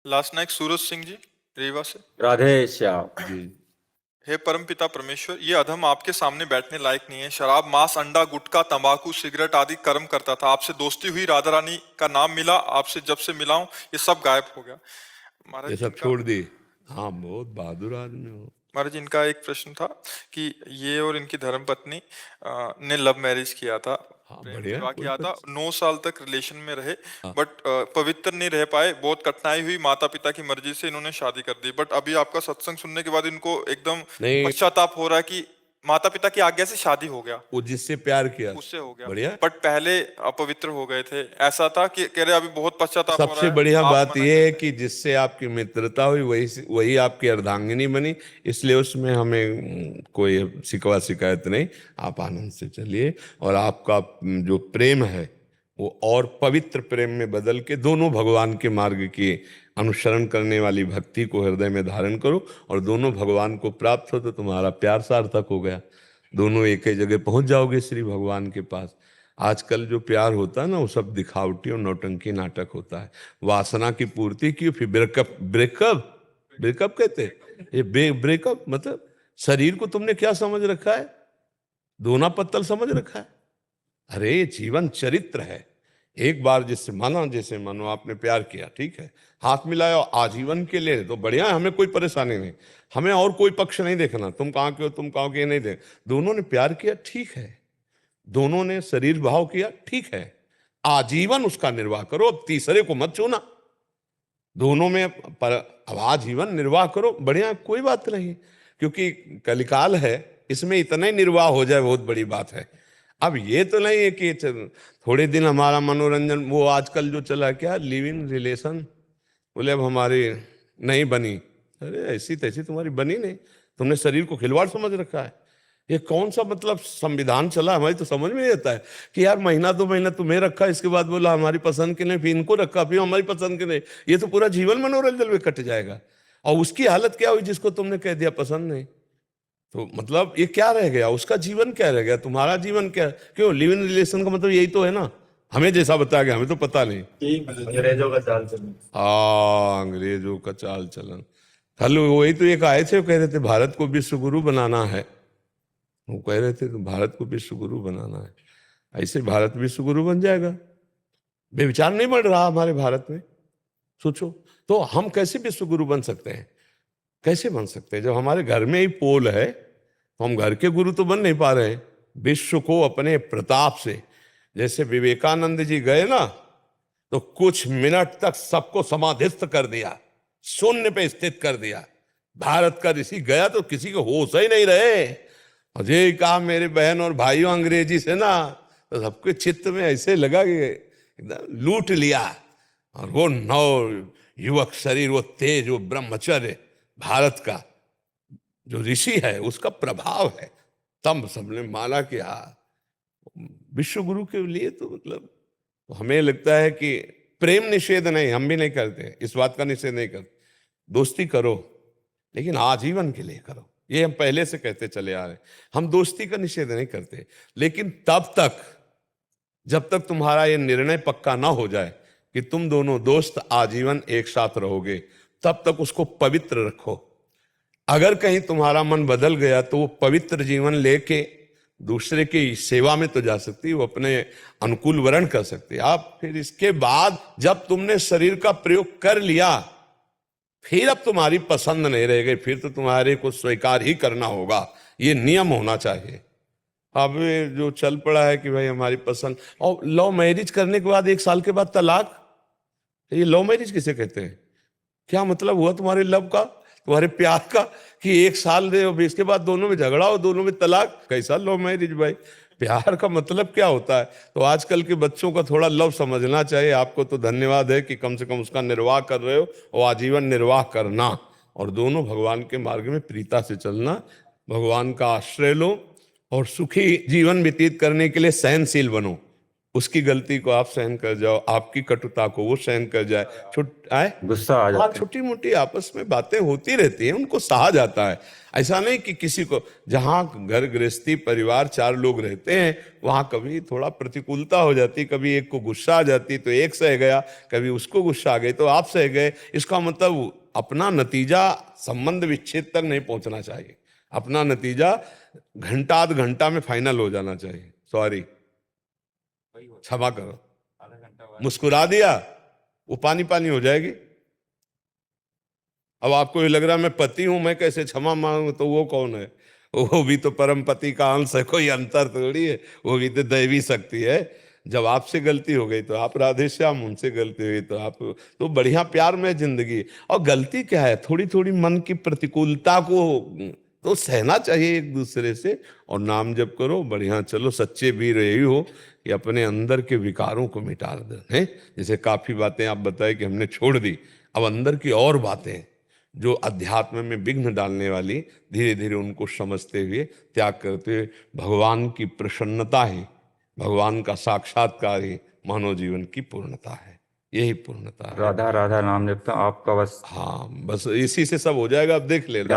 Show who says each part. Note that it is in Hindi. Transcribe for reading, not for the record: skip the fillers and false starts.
Speaker 1: लास्ट नाइक सूरज सिंह जी रीवा से।
Speaker 2: राधे श्याम।
Speaker 3: जी।
Speaker 1: हे परमपिता परमेश्वर, ये अधम आपके सामने बैठने लायक नहीं है। शराब, मांस, अंडा, गुटखा, तंबाकू, सिगरेट आदि कर्म करता था। आपसे दोस्ती हुई, राधा रानी का नाम मिला, आपसे जब से मिला हूं ये सब गायब हो गया। महाराज
Speaker 3: ये सब
Speaker 1: इनका-
Speaker 3: छोड़ दिए। हाँ, बहुत बहादुर आदमी हो।
Speaker 1: महाराज इनका एक प्रश्न था कि ये और इनकी धर्मपत्नी ने लव मैरिज किया था,
Speaker 3: हाँ,
Speaker 1: प्रेम
Speaker 3: बढ़िया,
Speaker 1: विवाह
Speaker 3: कोई
Speaker 1: किया था, 9 साल तक रिलेशन में रहे,
Speaker 3: हाँ।
Speaker 1: बट पवित्र नहीं रह पाए। बहुत कठिनाई हुई, माता पिता की मर्जी से इन्होंने शादी कर दी। बट अभी आपका सत्संग सुनने के बाद इनको एकदम
Speaker 3: नहीं,
Speaker 1: पश्चाताप हो रहा है कि माता पिता की आज्ञा से शादी हो गया,
Speaker 3: वो जिससे प्यार किया
Speaker 1: उससे हो गया,
Speaker 3: बढ़िया।
Speaker 1: बट पहले अपवित्र हो गए थे। ऐसा था कि कह रहे अभी बहुत पश्चाताप हो रहा
Speaker 3: सबसे
Speaker 1: है।
Speaker 3: बढ़िया
Speaker 1: आप
Speaker 3: बात
Speaker 1: मना
Speaker 3: यह है
Speaker 1: करते
Speaker 3: कि जिससे आपकी मित्रता हुई वही आपकी अर्धांगिनी बनी, इसलिए उसमें हमें कोई शिकवा शिकायत नहीं। आप आनंद से चलिए और आपका जो प्रेम है वो और पवित्र प्रेम में बदल के दोनों भगवान के मार्ग की अनुसरण करने वाली भक्ति को हृदय में धारण करो और दोनों भगवान को प्राप्त हो तो तुम्हारा प्यार सार्थक हो गया। दोनों एक ही जगह पहुंच जाओगे श्री भगवान के पास। आजकल जो प्यार होता है ना वो सब दिखावटी और नौटंकी नाटक होता है। वासना की पूर्ति की, फिर ब्रेकअप ब्रेकअप ब्रेकअप कहते हैं। ये ब्रेकअप मतलब शरीर को तुमने क्या समझ रखा है? दोना पत्तल समझ रखा है? अरे ये जीवन चरित्र है। एक बार जिससे माना, जैसे मानो आपने प्यार किया, ठीक है, हाथ मिलाया आजीवन के लिए तो बढ़िया है, हमें कोई परेशानी नहीं। हमें और कोई पक्ष नहीं देखना, तुम कहाँ के हो तुम कहाँ के, नहीं देख। दोनों ने प्यार किया, ठीक है, दोनों ने शरीर भाव किया, ठीक है, आजीवन उसका निर्वाह करो, अब तीसरे को मत छूना। दोनों में पर अब आजीवन निर्वाह करो, बढ़िया, कोई बात नहीं, क्योंकि कलिकाल है, इसमें इतना ही निर्वाह हो जाए बहुत बड़ी बात है। अब ये तो नहीं है कि थोड़े दिन हमारा मनोरंजन, वो आजकल जो चला क्या लिव इन रिलेशन, बोले अब हमारी नहीं बनी। अरे ऐसी तैसी तुम्हारी बनी नहीं, तुमने शरीर को खिलवाड़ समझ रखा है। ये कौन सा मतलब संविधान चला, हमारी तो समझ में नहीं आता है कि यार महीना 2 महीना तुम्हें रखा, इसके बाद बोला हमारी पसंद के नहीं, फिर इनको रखा, फिर हमारी पसंद के नहीं। ये तो पूरा जीवन मनोरंजन में कट जाएगा। और उसकी हालत क्या हुई जिसको तुमने कह दिया पसंद नहीं, तो मतलब ये क्या रह गया, उसका जीवन क्या रह गया, तुम्हारा जीवन क्या? क्यों लिव इन रिलेशन का मतलब यही तो है ना, हमें जैसा बताया गया, हमें तो पता नहीं।
Speaker 2: अंग्रेजों का चाल चलन।
Speaker 3: अंग्रेजों का चाल चलन। कल वही तो एक आए थे, वो कह रहे थे भारत को विश्व गुरु बनाना है। वो कह रहे थे तो भारत को विश्व गुरु बनाना है, ऐसे भारत विश्व गुरु बन जाएगा? बेविचार नहीं बढ़ रहा हमारे भारत में, सोचो तो हम कैसे विश्व गुरु बन सकते हैं? कैसे बन सकते हैं जब हमारे घर में ही पोल है? तो हम घर के गुरु तो बन नहीं पा रहे हैं। विश्व को अपने प्रताप से, जैसे विवेकानंद जी गए ना तो कुछ मिनट तक सबको समाधिस्थ कर दिया, शून्य पे स्थित कर दिया। भारत का ऋषि गया तो किसी को होश ही नहीं रहे। और ये कहा मेरे बहन और भाइयों अंग्रेजी से ना, तो सबके चित्त में ऐसे लगा कि एकदम लूट लिया। और वो नव युवक शरीर, वो तेज, वो ब्रह्मचर्य भारत का जो ऋषि है उसका प्रभाव है। तब सबने माना कि हाँ विश्व गुरु के लिए तो मतलब, तो हमें लगता है कि प्रेम निषेध नहीं, हम भी नहीं करते, इस बात का निषेध नहीं करते। दोस्ती करो लेकिन आजीवन के लिए करो, ये हम पहले से कहते चले आ रहे हैं। हम दोस्ती का निषेध नहीं करते, लेकिन तब तक जब तक तुम्हारा ये निर्णय पक्का ना हो जाए कि तुम दोनों दोस्त आजीवन एक साथ रहोगे, तब तक उसको पवित्र रखो। अगर कहीं तुम्हारा मन बदल गया तो वो पवित्र जीवन लेके दूसरे की सेवा में तो जा सकती है, वो अपने अनुकूल वर्ण कर सकती है। आप फिर इसके बाद जब तुमने शरीर का प्रयोग कर लिया, फिर अब तुम्हारी पसंद नहीं रह गई, फिर तो तुम्हारे को स्वीकार ही करना होगा, ये नियम होना चाहिए। अब जो चल पड़ा है कि भाई हमारी पसंद, और लव मैरिज करने के बाद 1 साल के बाद तलाक, ये लव मैरिज किसे कहते हैं? क्या मतलब हुआ तुम्हारे लव का, तुम्हारे प्यार का, कि 1 साल दे और इसके बाद दोनों में झगड़ा हो, दोनों में तलाक? कैसा लव मैरिज भाई? प्यार का मतलब क्या होता है? तो आजकल के बच्चों का थोड़ा लव समझना चाहिए। आपको तो धन्यवाद है कि कम से कम उसका निर्वाह कर रहे हो, और आजीवन निर्वाह करना, और दोनों भगवान के मार्ग में प्रीता से चलना, भगवान का आश्रय लो और सुखी जीवन व्यतीत करने के लिए सहनशील बनो। उसकी गलती को आप सहन कर जाओ, आपकी कटुता को वो सहन कर जाए,
Speaker 2: गुस्सा आ
Speaker 3: हाँ,
Speaker 2: जाता है।
Speaker 3: छोटी मोटी आपस में बातें होती रहती हैं, उनको सहा जाता है। ऐसा नहीं कि किसी को, जहां घर गृहस्थी परिवार 4 लोग रहते हैं वहां कभी थोड़ा प्रतिकूलता हो जाती, कभी एक को गुस्सा आ जाती तो एक सह गया, कभी उसको गुस्सा आ गई तो आप सह गए। इसका मतलब अपना नतीजा संबंध विच्छेद तक नहीं पहुंचना चाहिए, अपना नतीजा घंटा आध घंटा में फाइनल हो जाना चाहिए। सॉरी, क्षमा करो, मुस्कुरा दिया वो पानी पानी हो जाएगी। अब आपको ये लग रहा है मैं पति हूं, मैं कैसे क्षमा मांगू, तो वो कौन है? वो भी तो परम पति का अंश है, कोई अंतर थोड़ी है, वो भी तो दैवी शक्ति है। जब आपसे गलती हो गई तो आप राधे श्याम, उनसे गलती हुई तो आप, तो बढ़िया प्यार में जिंदगी। और गलती क्या है, थोड़ी थोड़ी मन की प्रतिकूलता को तो सहना चाहिए एक दूसरे से, और नाम जप करो, बढ़िया चलो। सच्चे वीर यही हो कि अपने अंदर के विकारों को मिटा दें, हैं? जैसे काफी बातें आप बताए कि हमने छोड़ दी, अब अंदर की और बातें जो अध्यात्म में विघ्न डालने वाली, धीरे धीरे उनको समझते हुए त्याग करते हुए भगवान की प्रसन्नता ही, भगवान का साक्षात्कार ही मानव जीवन की पूर्णता है। यही पूर्णता है।
Speaker 2: राधा राधा नाम जपता आपका बस
Speaker 3: हाँ, बस इसी से सब हो जाएगा, अब देख लेना।